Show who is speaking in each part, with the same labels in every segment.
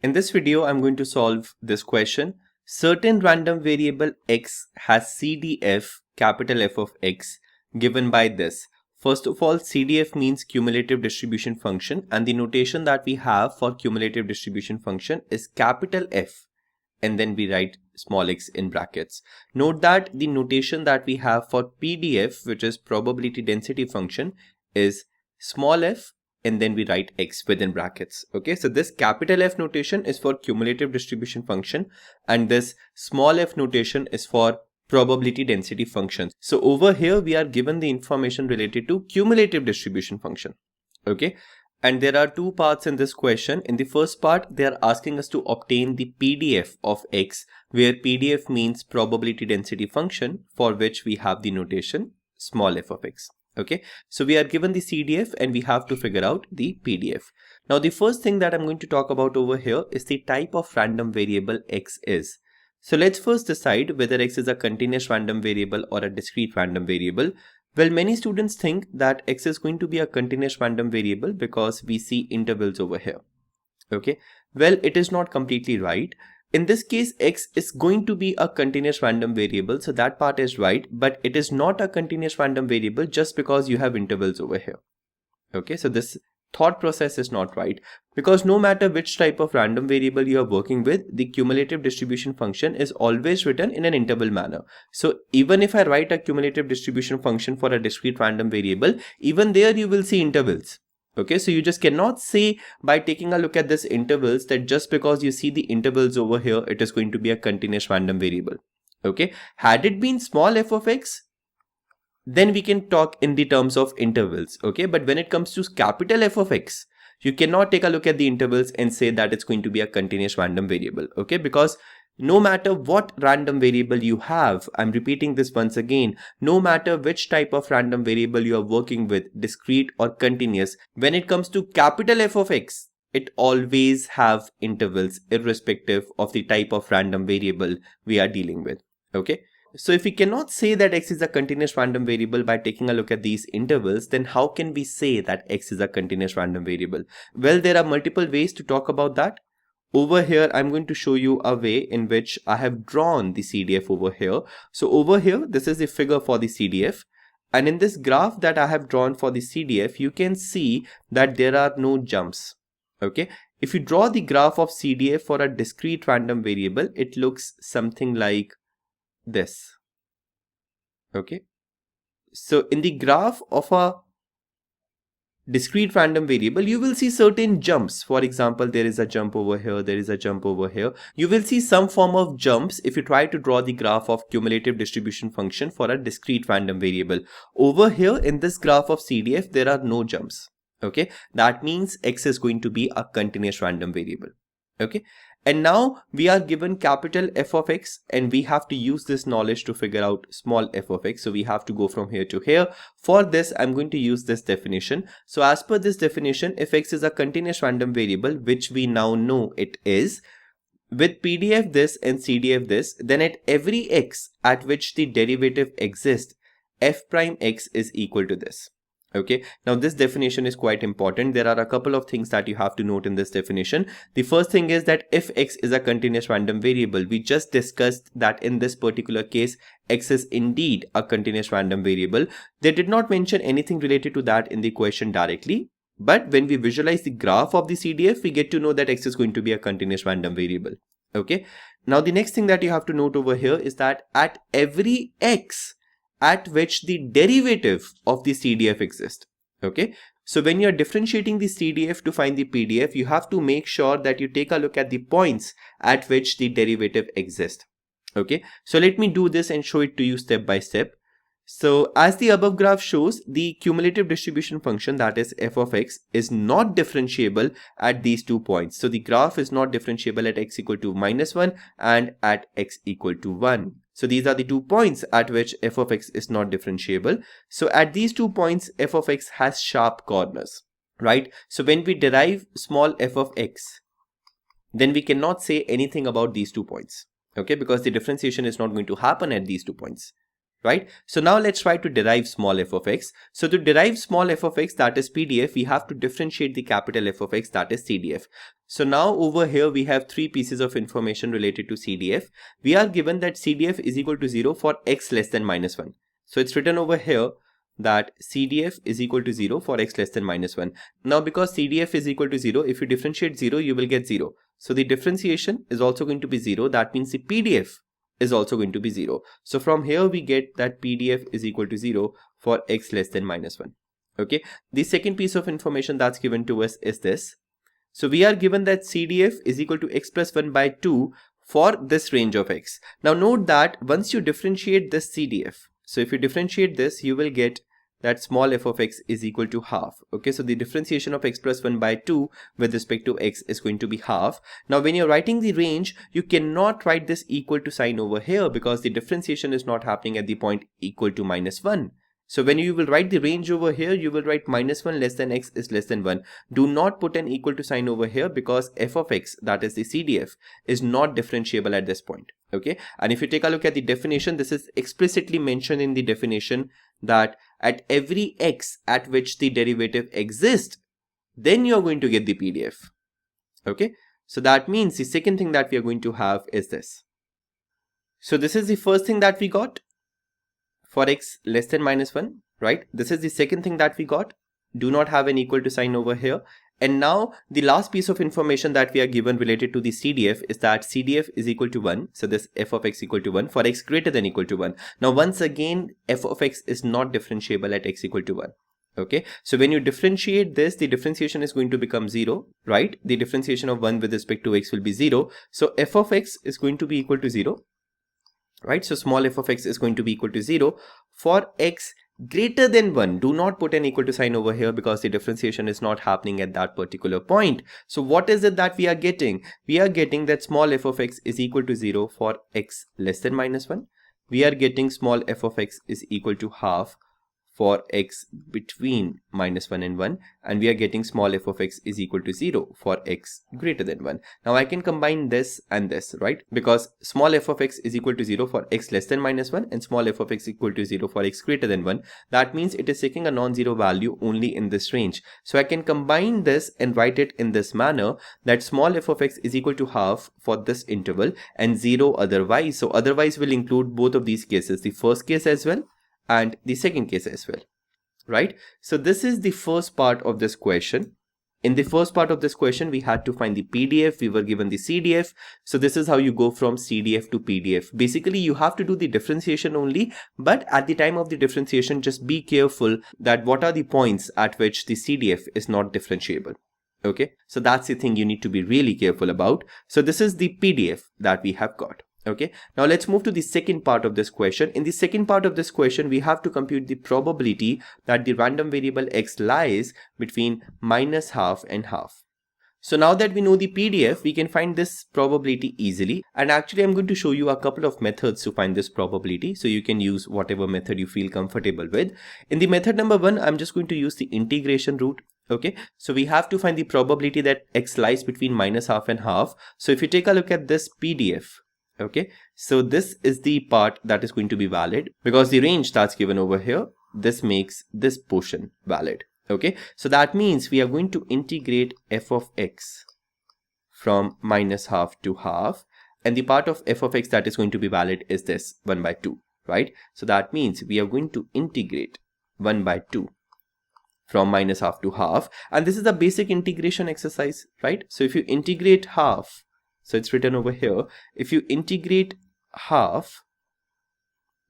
Speaker 1: In this video, I'm going to solve this question. Certain random variable x has CDF, capital F of x, given by this. First of all, CDF means cumulative distribution function, and the notation that we have for cumulative distribution function is capital F, and then we write small x in brackets. Note that the notation that we have for PDF, which is probability density function, is small f, and then we write x within brackets. Okay, so this capital F notation is for cumulative distribution function, and this small f notation is for probability density function. So over here we are given the information related to cumulative distribution function. Okay, and there are two parts in this question. In the first part, they are asking us to obtain the PDF of x, where PDF means probability density function, for which we have the notation small f of x. Okay, so we are given the CDF and we have to figure out the PDF. Now the first thing that I'm going to talk about over here is the type of random variable x is. So let's first decide whether x is a continuous random variable or a discrete random variable. Well, many students think that x is going to be a continuous random variable because we see intervals over here. Okay, well, it is not completely right. In this case, x is going to be a continuous random variable, so that part is right, but it is not a continuous random variable just because you have intervals over here. Okay, so this thought process is not right, because no matter which type of random variable you are working with, the cumulative distribution function is always written in an interval manner. So even if I write a cumulative distribution function for a discrete random variable, even there you will see intervals. Okay, so you just cannot say by taking a look at this intervals that just because you see the intervals over here, it is going to be a continuous random variable. Okay, had it been small f of x, then we can talk in the terms of intervals. Okay, but when it comes to capital F of x, you cannot take a look at the intervals and say that it's going to be a continuous random variable. Okay, because no matter what random variable you have, I'm repeating this once again, no matter which type of random variable you are working with, discrete or continuous, when it comes to capital F of x, it always have intervals irrespective of the type of random variable we are dealing with. Okay, so if we cannot say that x is a continuous random variable by taking a look at these intervals, then how can we say that x is a continuous random variable? Well, there are multiple ways to talk about that. Over here, I'm going to show you a way in which I have drawn the CDF over here. So over here, this is the figure for the CDF. And in this graph that I have drawn for the CDF, you can see that there are no jumps. Okay, if you draw the graph of CDF for a discrete random variable, it looks something like this. Okay, so in the graph of a discrete random variable, you will see certain jumps. For example, there is a jump over here, there is a jump over here. You will see some form of jumps if you try to draw the graph of cumulative distribution function for a discrete random variable. Over here in this graph of CDF, there are no jumps. Okay, that means x is going to be a continuous random variable. Okay, and now we are given capital F of x, and we have to use this knowledge to figure out small f of x. So we have to go from here to here. For this, I'm going to use this definition. So as per this definition, if x is a continuous random variable, which we now know it is, with PDF this and CDF this, then at every x at which the derivative exists, f prime x is equal to this. Okay, now this definition is quite important. There are a couple of things that you have to note in this definition. The first thing is that if x is a continuous random variable, we just discussed that in this particular case, x is indeed a continuous random variable. They did not mention anything related to that in the question directly. But when we visualize the graph of the CDF, we get to know that x is going to be a continuous random variable. Okay, now the next thing that you have to note over here is that at every x at which the derivative of the CDF exists. Okay, so when you're differentiating the CDF to find the PDF, you have to make sure that you take a look at the points at which the derivative exists. Okay, so let me do this and show it to you step by step. So as the above graph shows, the cumulative distribution function, that is f of x, is not differentiable at these 2 points. So the graph is not differentiable at x equal to -1 and at x equal to 1. So these are the 2 points at which f of x is not differentiable. So at these 2 points, f of x has sharp corners, right? So when we derive small f of x, then we cannot say anything about these 2 points. Okay, because the differentiation is not going to happen at these 2 points. right? So now let's try to derive small f of x. So to derive small f of x, that is PDF, we have to differentiate the capital F of x, that is CDF. So now over here we have three pieces of information related to CDF. We are given that CDF is equal to 0 for x less than minus 1. So it's written over here that CDF is equal to 0 for x less than minus 1. Now because CDF is equal to 0, if you differentiate 0, you will get 0. So the differentiation is also going to be 0. That means the PDF is also going to be 0. So from here we get that PDF is equal to 0 for x less than minus 1. Okay. The second piece of information that's given to us is this. So we are given that CDF is equal to x plus 1 by 2 for this range of x. Now note that once you differentiate this CDF, so if you differentiate this, you will get that small f of x is equal to half. Okay, so the differentiation of x plus 1 by 2 with respect to x is going to be half. Now when you're writing the range, you cannot write this equal to sign over here because the differentiation is not happening at the point equal to minus 1. So when you will write the range over here, you will write minus 1 less than x is less than 1. Do not put an equal to sign over here because f of x, that is the CDF, is not differentiable at this point. Okay, and if you take a look at the definition, this is explicitly mentioned in the definition that at every x at which the derivative exists, then you're going to get the PDF. Okay, so that means the second thing that we are going to have is this. So this is the first thing that we got for x less than minus 1, right? This is the second thing that we got. Do not have an equal to sign over here. And now the last piece of information that we are given related to the CDF is that CDF is equal to 1. So this f of x equal to 1 for x greater than equal to 1. Now once again, f of x is not differentiable at x equal to 1. Okay, so when you differentiate this, the differentiation is going to become 0, right? The differentiation of 1 with respect to x will be 0. So f of x is going to be equal to 0, right? So small f of x is going to be equal to 0 for x greater than 1. Do not put an equal to sign over here because the differentiation is not happening at that particular point. So what is it that we are getting? We are getting that small f of x is equal to 0 for x less than minus 1. We are getting small f of x is equal to half for x between minus 1 and 1, and we are getting small f of x is equal to 0 for x greater than 1. Now I can combine this and this, right? Because small f of x is equal to 0 for x less than minus 1 and small f of x equal to 0 for x greater than 1. That means it is taking a non-zero value only in this range. So I can combine this and write it in this manner that small f of x is equal to half for this interval and 0 otherwise. So otherwise will include both of these cases, the first case as well and the second case as well, right? So this is the first part of this question. In the first part of this question, we had to find the PDF. We were given the CDF. So this is how you go from CDF to PDF. Basically, you have to do the differentiation only, but at the time of the differentiation, just be careful that what are the points at which the CDF is not differentiable. Okay, so that's the thing you need to be really careful about. So this is the PDF that we have got. Okay, now let's move to the second part of this question. In the second part of this question, we have to compute the probability that the random variable x lies between minus half and half. So now that we know the PDF, we can find this probability easily. And actually, I'm going to show you a couple of methods to find this probability. So you can use whatever method you feel comfortable with. In the method number 1, I'm just going to use the integration route. Okay, so we have to find the probability that x lies between minus half and half. So if you take a look at this PDF, okay, so this is the part that is going to be valid because the range that's given over here, this makes this portion valid. Okay, so that means we are going to integrate f of x from minus half to half, and the part of f of x that is going to be valid is this 1 by 2, right? So that means we are going to integrate 1 by 2 from minus half to half, and this is the basic integration exercise, right? So if you integrate half, so it's written over here, if you integrate half,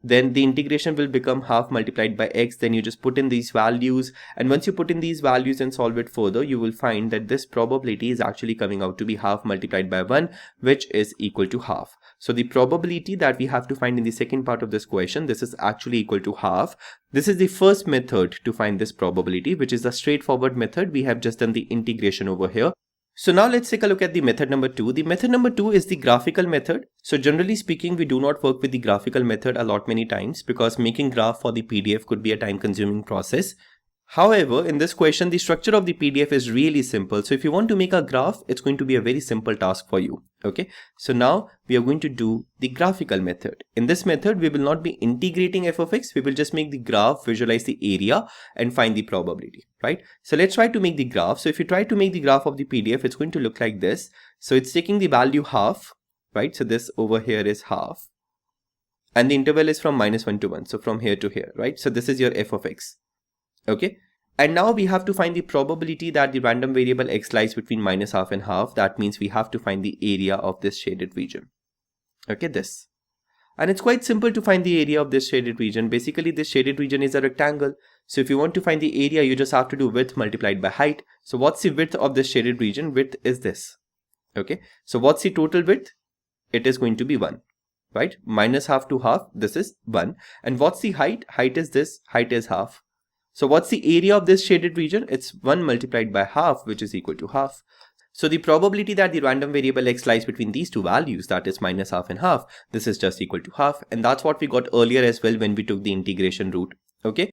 Speaker 1: then the integration will become half multiplied by x. Then you just put in these values, and once you put in these values and solve it further, you will find that this probability is actually coming out to be half multiplied by 1, which is equal to half. So the probability that we have to find in the second part of this question, this is actually equal to half. This is the first method to find this probability, which is the straightforward method. We have just done the integration over here. So now let's take a look at the method number 2. The method number 2 is the graphical method. So generally speaking, we do not work with the graphical method a lot many times because making graph for the PDF could be a time consuming process. However, in this question, the structure of the PDF is really simple. So if you want to make a graph, it's going to be a very simple task for you. Okay. So now we are going to do the graphical method. In this method, we will not be integrating f of x. We will just make the graph, visualize the area and find the probability, right? So let's try to make the graph. So if you try to make the graph of the PDF, it's going to look like this. So it's taking the value half, right? So this over here is half. And the interval is from -1 to 1. So from here to here, right? So this is your f of x. Okay. And now we have to find the probability that the random variable x lies between -half and half. That means we have to find the area of this shaded region. Okay, this. And it's quite simple to find the area of this shaded region. Basically, this shaded region is a rectangle. So if you want to find the area, you just have to do width multiplied by height. So what's the width of this shaded region? Width is this. Okay. So what's the total width? It is going to be 1. Right? -half to half. This is 1. And what's the height? Height is this. Height is half. So what's the area of this shaded region? It's 1 multiplied by half, which is equal to half. So the probability that the random variable x lies between these two values, that is -half and half, this is just equal to half. And that's what we got earlier as well when we took the integration route. Okay.